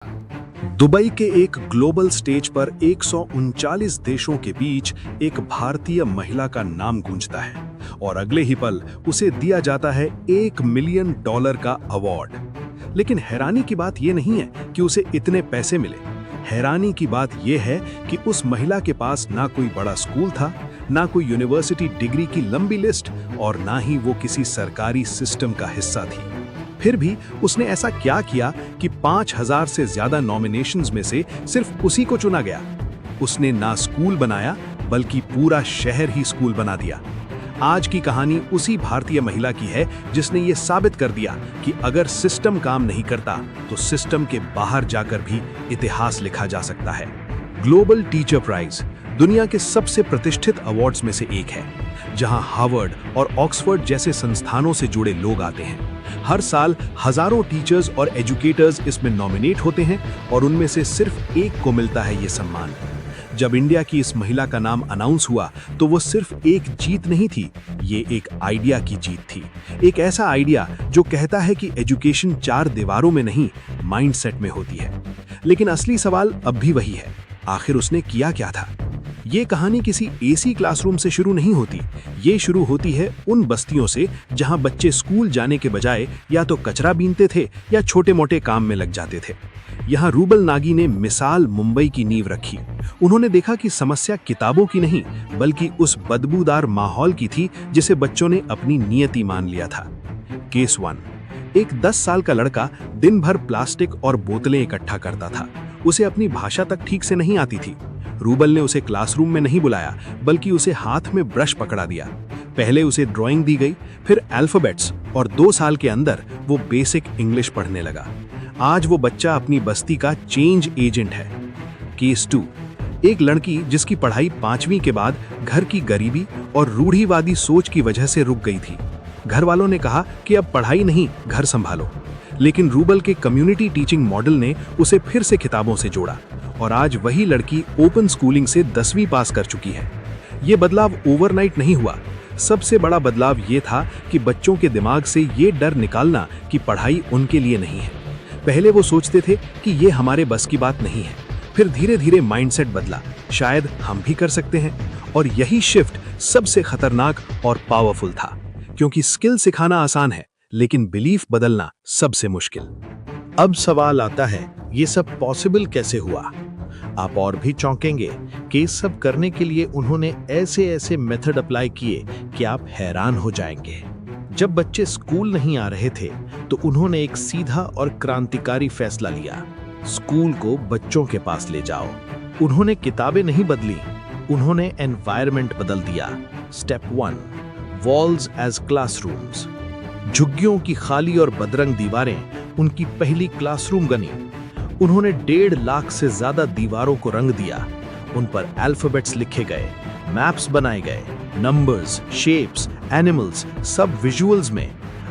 Dubai के एक global stage पर 139 देशों के बीच एक भारतीय महिला का नाम गूंजता है और अगले ही पल उसे दिया जाता है $1 मिलियन का अवार्ड। लेकिन हैरानी की बात यह नहीं है कि उसे इतने पैसे मिले। हैरानी की बात यह है कि उस महिला के पास ना कोई बड़ा स्कूल था, ना कोई यूनिवर्सिटी डिग्री की लंबी लिस्ट और ना ही वो किसी सरकारी सिस्टम का हिस्सा थी। फिर भी उसने ऐसा क्या किया कि 5000 से ज्यादा नॉमिनेशंस में से सिर्फ उसी को चुना गया। उसने ना स्कूल बनाया बल्कि पूरा शहर ही स्कूल बना दिया। आज की कहानी उसी भारतीय महिला की है जिसने ये साबित कर दिया कि अगर सिस्टम काम नहीं करता तो सिस्टम के बाहर जाकर भी इतिहास लिखा जा सकता है। ग्लोबल टीचर प्राइज दुनिया के सबसे प्रतिष्ठित अवार्ड्स में से एक है, जहां हार्वर्ड और ऑक्सफोर्ड जैसे संस्थानों से जुड़े लोग आते हैं। हर साल हजारों टीचर्स और एजुकेटर्स इसमें नॉमिनेट होते हैं और उनमें से सिर्फ एक को मिलता है ये सम्मान। जब इंडिया की इस महिला का नाम अनाउंस हुआ तो वो सिर्फ एक जीत नहीं थी, ये एक आइडिया की जीत थी। एक ऐसा आइडिया जो कहता है कि एजुकेशन 4 दीवारों में नहीं, माइंडसेट में होती है। लेकिन असली सवाल अब भी वही है, आखिर उसने किया क्या था? ये कहानी किसी एसी क्लासरूम से शुरू नहीं होती। ये शुरू होती है उन बस्तियों से जहां बच्चे स्कूल जाने के बजाय या तो कचरा बीनते थे या छोटे मोटे काम में लग जाते थे। यहाँ रूबल नागी ने मिसाल मुंबई की नींव रखी। उन्होंने देखा कि समस्या किताबों की नहीं बल्कि उस बदबूदार माहौल की थी जिसे बच्चों ने अपनी नियति मान लिया था। केस 1। एक 10 साल का लड़का दिन भर प्लास्टिक और बोतलें इकट्ठा करता था। उसे अपनी भाषा तक ठीक से नहीं आती थी। रूबल ने उसे क्लासरूम में नहीं बुलाया बल्कि उसे हाथ में ब्रश पकड़ा दिया। पहले उसे ड्राइंग दी गई, फिर अल्फाबेट्स और 2 साल के अंदर वो बेसिक इंग्लिश पढ़ने लगा। आज वो बच्चा अपनी बस्ती का चेंज एजेंट है। केस 2। एक लड़की जिसकी पढ़ाई 5वीं के बाद घर की गरीबी और रूढ़िवादी सोच की वजह से रुक गई थी। घर वालों ने कहा कि अब पढ़ाई नहीं, घर संभालो। लेकिन रूबल के कम्युनिटी टीचिंग मॉडल ने उसे फिर से किताबों से जोड़ा और आज वही लड़की ओपन स्कूलिंग से 10वीं पास कर चुकी है। ये बदलाव ओवरनाइट नहीं हुआ। सबसे बड़ा बदलाव ये था कि बच्चों के दिमाग से ये डर निकालना कि पढ़ाई उनके लिए नहीं है। पहले वो सोचते थे कि ये हमारे बस की बात नहीं है। फिर धीरे धीरे माइंडसेट बदला, शायद हम भी कर सकते हैं। और यही शिफ्ट सबसे खतरनाक और पावरफुल था, क्योंकि स्किल सिखाना आसान है लेकिन बिलीफ बदलना सबसे मुश्किल। अब सवाल आता है, ये सब पॉसिबल कैसे हुआ? आप और भी चौंकेंगे कि इस सब करने के लिए उन्होंने ऐसे मेथड अप्लाई किए कि आप हैरान हो जाएंगे। जब बच्चे स्कूल नहीं आ रहे थे तो उन्होंने एक सीधा और क्रांतिकारी फैसला लिया, स्कूल को बच्चों के पास ले जाओ। उन्होंने किताबें नहीं बदली, उन्होंने एनवायरनमेंट बदल दिया। Step 1, walls as classrooms. झुग्गियों की खाली और बदरंग दीवारें उनकी पहली क्लासरूम बनी। उन्होंने 1.5 लाख से ज्यादा दीवारों को रंग दिया। उन पर अल्फाबेट्स लिखे गए, मैप्स बनाए गए, नंबर्स, शेप्स, एनिमल्स, सब विजुअल्स में।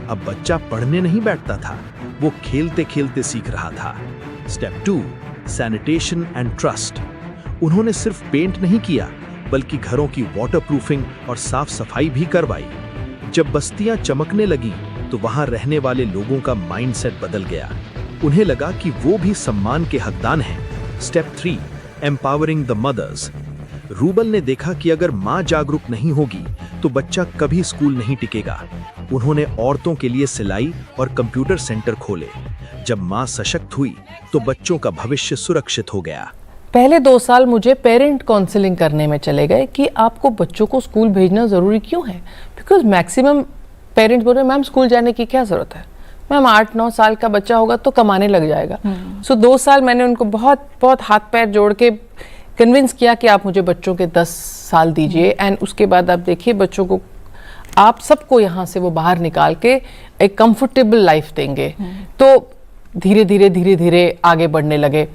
अब बच्चा पढ़ने नहीं बैठता था, वो खेलते खेलते सीख रहा था। Step 2, sanitation and trust. उन्होंने सिर्फ पेंट नहीं किया बल्कि घरों की वाटरप्रूफिंग और साफ सफाई भी करवाई। जब बस्तियां चमकने लगी तो वहां रहने वाले लोगों का माइंडसेट बदल गया। उन्हें लगा कि वो भी सम्मान के हकदार हैं। Step 3, empowering the mothers. Rubal ने देखा कि अगर मां जागरूक नहीं होगी तो बच्चा कभी स्कूल नहीं टिकेगा। उन्होंने औरतों के लिए सिलाई और कंप्यूटर सेंटर खोले। जब मां सशक्त हुई तो बच्चों का भविष्य सुरक्षित हो गया। पहले 2 साल मुझे पेरेंट काउंसलिंग करने में चले गए कि आपको बच्चों को स्कूल भेजना ज़रूरी क्यों है, बिकॉज मैक्सिमम पेरेंट्स बोल रहे हैं मैम स्कूल जाने की क्या ज़रूरत है, मैम 8-9 साल का बच्चा होगा तो कमाने लग जाएगा। सो 2 साल मैंने उनको बहुत बहुत हाथ पैर जोड़ के कन्विंस किया कि आप मुझे बच्चों के 10 साल दीजिए एंड उसके बाद आप देखिए बच्चों को आप सबको यहाँ से वो बाहर निकाल के एक कंफर्टेबल लाइफ देंगे। तो धीरे धीरे आगे बढ़ने लगे।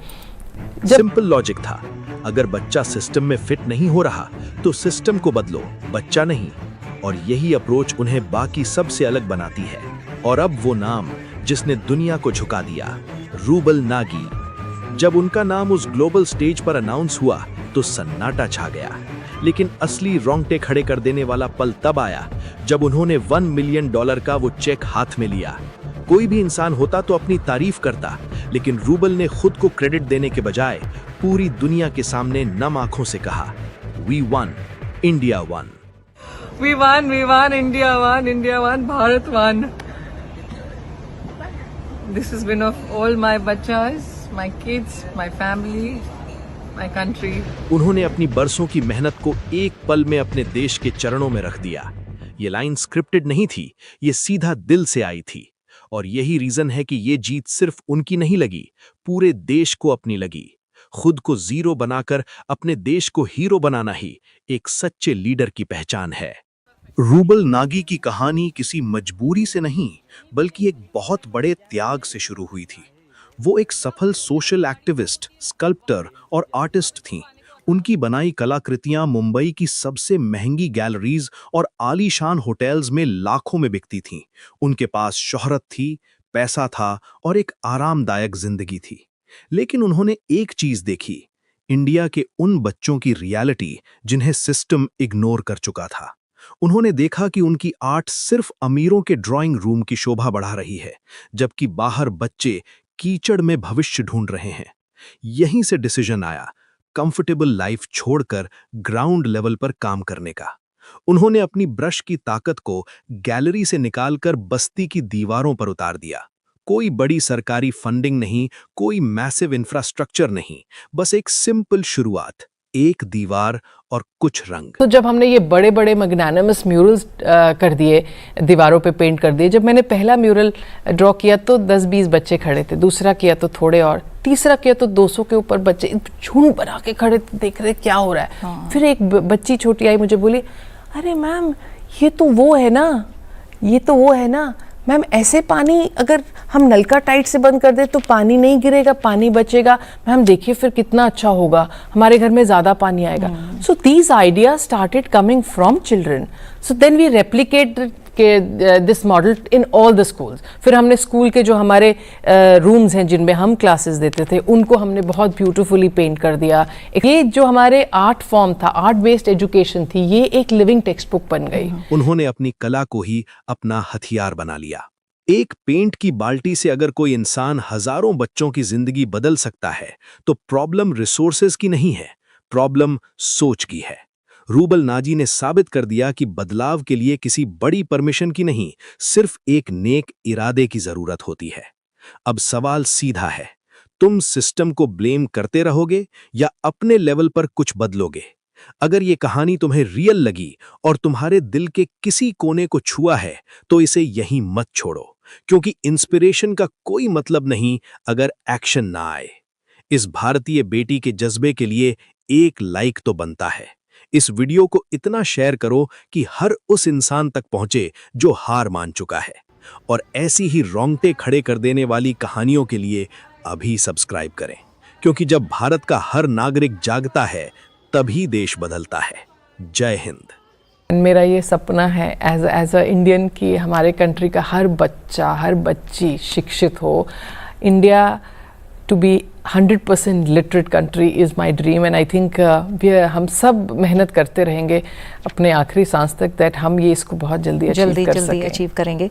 सिंपल लॉजिक था, अगर बच्चा सिस्टम में फिट नहीं हो रहा तो सिस्टम को बदलो, बच्चा नहीं। और यही अप्रोच उन्हें बाकी सबसे अलग बनाती है। और अब वो नाम जिसने दुनिया को झुका दिया, रूबल नागी। जब उनका नाम उस ग्लोबल स्टेज पर अनाउंस हुआ तो सन्नाटा छा गया। लेकिन असली रोंगटे खड़े कर देने वाला पल तब आया जब उन्होंने $1 मिलियन का वो चेक हाथ में लिया। कोई भी इंसान होता तो अपनी तारीफ करता, लेकिन रूबल ने खुद को क्रेडिट देने के बजाय पूरी दुनिया के सामने नम आंखों से कहा, we won, India won. We won, India won, Bharat won. This is win of all my bachas, my kids, my family, my country. उन्होंने अपनी बरसों की मेहनत को एक पल में अपने देश के चरणों में रख दिया। ये लाइन स्क्रिप्टेड नहीं थी, ये सीधा दिल से आई थी। और यही रीजन है कि ये जीत सिर्फ उनकी नहीं लगी, पूरे देश को अपनी लगी। खुद को जीरो बनाकर अपने देश को हीरो बनाना ही एक सच्चे लीडर की पहचान है। रूबल नागी की कहानी किसी मजबूरी से नहीं, बल्कि एक बहुत बड़े त्याग से शुरू हुई थी। वो एक सफल सोशल एक्टिविस्ट, स्कल्प्टर और आर्टिस्ट थीं। उनकी बनाई कलाकृतियां मुंबई की सबसे महंगी गैलरीज और आलीशान होटल्स में लाखों में बिकती थीं। उनके पास शोहरत थी, पैसा था और एक आरामदायक जिंदगी थी। लेकिन उन्होंने एक चीज देखी, इंडिया के उन बच्चों की रियलिटी जिन्हें सिस्टम इग्नोर कर चुका था। उन्होंने देखा कि उनकी आर्ट सिर्फ अमीरों के ड्राइंग रूम की शोभा बढ़ा रही है, जबकि बाहर बच्चे कीचड़ में भविष्य ढूंढ रहे हैं। यहीं से डिसीजन आया, कंफर्टेबल लाइफ छोड़कर ग्राउंड लेवल पर काम करने का। उन्होंने अपनी ब्रश की ताकत को गैलरी से निकालकर बस्ती की दीवारों पर उतार दिया। कोई बड़ी सरकारी फंडिंग नहीं, कोई मैसिव इंफ्रास्ट्रक्चर नहीं, बस एक सिंपल शुरुआत, एक दीवार और कुछ रंग। तो जब हमने ये बड़े बड़े मैग्नानिमस म्यूरल्स कर दिए, दीवारों पे पेंट कर दिए, जब मैंने पहला म्यूरल ड्रॉ किया तो 10-20 बच्चे खड़े थे, दूसरा किया तो थोड़े और, तीसरा किया तो 200 के ऊपर बच्चे झुंड बना के खड़े थे, देख रहे क्या हो रहा है। हाँ। फिर एक बच्ची छोटी आई, मुझे बोली, अरे मैम ये तो वो है ना, ये तो वो है ना मैम, ऐसे पानी अगर हम नलका टाइट से बंद कर दे तो पानी नहीं गिरेगा, पानी बचेगा। मैम देखिए फिर कितना अच्छा होगा, हमारे घर में ज़्यादा पानी आएगा। So these ideas started coming from children. So then we replicate this model in all the schools. फिर हमने स्कूल के जो हमारे रूम्स हैं जिनमें हम क्लासेस देते थे, उनको हमने बहुत ब्यूटीफुली पेंट कर दिया। ये जो हमारे आर्ट फॉर्म था, आर्ट बेस्ड एजुकेशन थी, ये एक लिविंग टेक्स्ट बुक बन गई। उन्होंने अपनी कला को ही अपना हथियार बना लिया। एक पेंट की बाल्टी से अगर कोई इंसान हजारों बच्चों की जिंदगी बदल सकता है, तो प्रॉब्लम रिसोर्सेज की नहीं है, प्रॉब्लम सोच की है। रूबल नाजी ने साबित कर दिया कि बदलाव के लिए किसी बड़ी परमिशन की नहीं, सिर्फ एक नेक इरादे की जरूरत होती है। अब सवाल सीधा है, तुम सिस्टम को ब्लेम करते रहोगे या अपने लेवल पर कुछ बदलोगे? अगर ये कहानी तुम्हें रियल लगी और तुम्हारे दिल के किसी कोने को छुआ है, तो इसे यहीं मत छोड़ो, क्योंकि इंस्पिरेशन का कोई मतलब नहीं अगर एक्शन ना आए। इस भारतीय बेटी के जज्बे के लिए एक लाइक तो बनता है। इस वीडियो को इतना शेयर करो कि हर उस इंसान तक पहुंचे जो हार मान चुका है। और ऐसी ही रोंगटे खड़े कर देने वाली कहानियों के लिए अभी सब्सक्राइब करें, क्योंकि जब भारत का हर नागरिक जागता है, तभी देश बदलता है। जय हिंद। मेरा ये सपना है एज अ इंडियन कि हमारे कंट्री का हर बच्चा, हर बच्ची शिक्षित हो। India to be 100% literate country is my dream, and I think हम सब मेहनत करते रहेंगे अपने आखिरी सांस तक, दैट हम ये इसको बहुत जल्दी अचीव कर सकें। अचीव करेंगे।